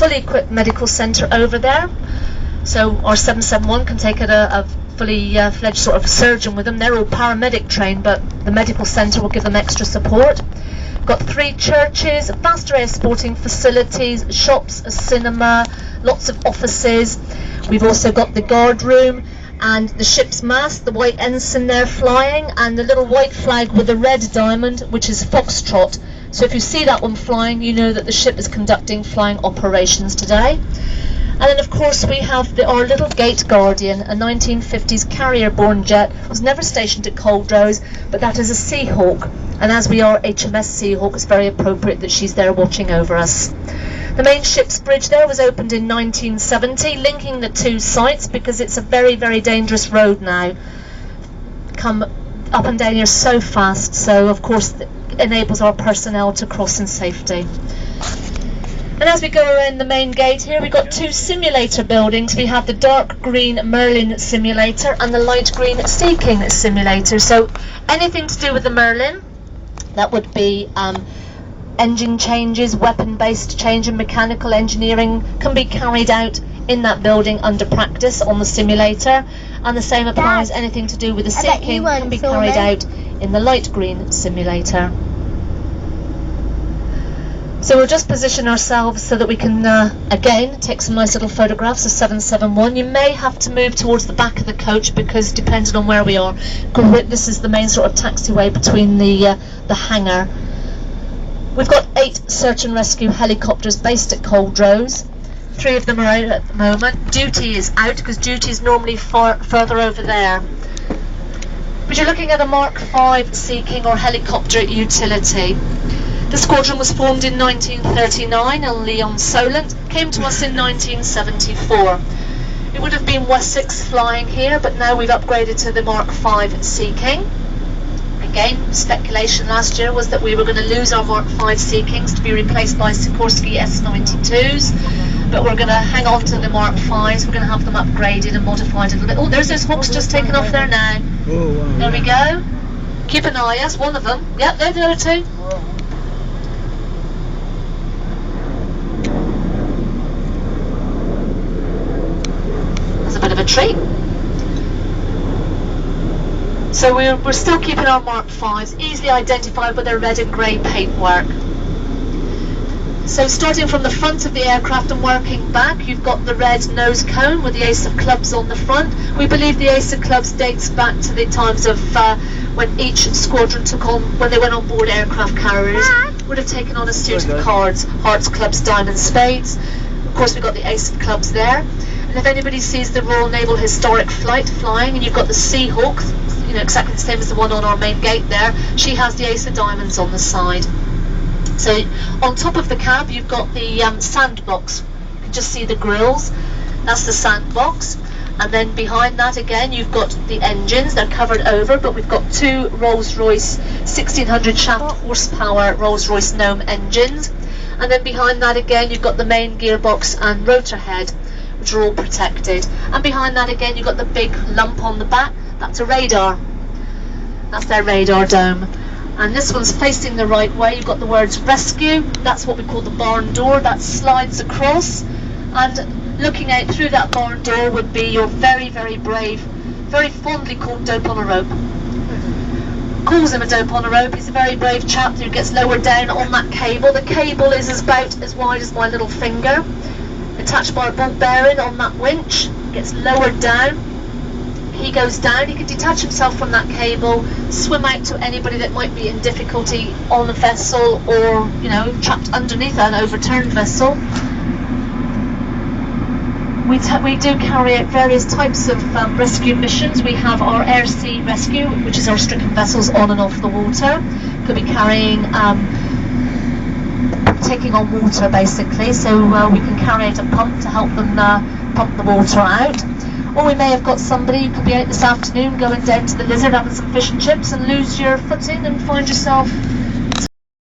fully equipped medical centre over there. So our 771 can take a fully fledged sort of surgeon with them. They're all paramedic trained, but the medical centre will give them extra support. Got 3 churches, a vast array of sporting facilities, shops, a cinema, lots of offices. We've also got the guard room and the ship's mast, the white ensign there flying, and the little white flag with the red diamond, which is Foxtrot. So if you see that one flying, you know that the ship is conducting flying operations today. And then of course we have our little Gate Guardian, a 1950s carrier-borne jet. Was never stationed at Culdrose, but that is a Seahawk. And as we are HMS Seahawk, it's very appropriate that she's there watching over us. The main ship's bridge there was opened in 1970, linking the 2 sites because it's a very, very dangerous road now. Come up and down here so fast, so of course it enables our personnel to cross in safety. And as we go around the main gate here, we've got 2 simulator buildings. We have the dark green Merlin simulator and the light green Sea King simulator. So anything to do with the Merlin, that would be engine changes, weapon-based change and mechanical engineering can be carried out in that building under practice on the simulator. And the same applies, anything to do with the Sea King can be carried out in the light green simulator. So we'll just position ourselves so that we can, again, take some nice little photographs of 771. You may have to move towards the back of the coach because depending on where we are, this is the main sort of taxiway between the hangar. We've got 8 search and rescue helicopters based at Culdrose. 3 of them are out at the moment. Duty is out because duty is normally further over there. But you're looking at a Mark V Sea King or helicopter utility. The squadron was formed in 1939 and Leon Solent came to us in 1974. It would have been Wessex flying here, but now we've upgraded to the Mark V Sea King. Again, speculation last year was that we were going to lose our Mark V Sea Kings to be replaced by Sikorsky S-92s, but we're going to hang on to the Mark Vs. We're going to have them upgraded and modified a little bit. Oh, there's those Hawks just taken off there now. Oh, wow. There we go. Keep an eye, yes, one of them. Yep, there the other 2. That's a bit of a treat. So we're still keeping our Mark Vs, easily identified with their red and grey paintwork. So starting from the front of the aircraft and working back, you've got the red nose cone with the Ace of Clubs on the front. We believe the Ace of Clubs dates back to the times of when each squadron when they went on board aircraft carriers, would have taken on a suit of cards, hearts, clubs, diamonds, spades. Of course we've got the Ace of Clubs there. And if anybody sees the Royal Naval Historic Flight flying, and you've got the Seahawk, you know, exactly the same as the one on our main gate there, she has the Ace of Diamonds on the side. So on top of the cab you've got the sandbox. You can just see the grills. That's the sandbox. And then behind that again you've got the engines. They're covered over, but we've got 2 Rolls-Royce 1600 shaft horsepower Rolls-Royce Gnome engines. And then behind that again you've got the main gearbox and rotor head, which are all protected. And behind that again you've got the big lump on the back. That's a radar. That's their radar dome. And this one's facing the right way. You've got the words rescue. That's what we call the barn door. That slides across. And looking out through that barn door would be your very, very brave, very fondly called Dope on a Rope. Calls him a Dope on a Rope. He's a very brave chap who gets lowered down on that cable. The cable is about as wide as my little finger, attached by a ball bearing on that winch. Gets lowered down. He goes down, he can detach himself from that cable, swim out to anybody that might be in difficulty on a vessel or, you know, trapped underneath an overturned vessel. We do carry out various types of rescue missions. We have our air sea rescue, which is our stricken vessels on and off the water. Could be carrying, taking on water basically, so we can carry out a pump to help them pump the water out. Or we may have got somebody who could be out this afternoon going down to the Lizard having some fish and chips and lose your footing and find yourself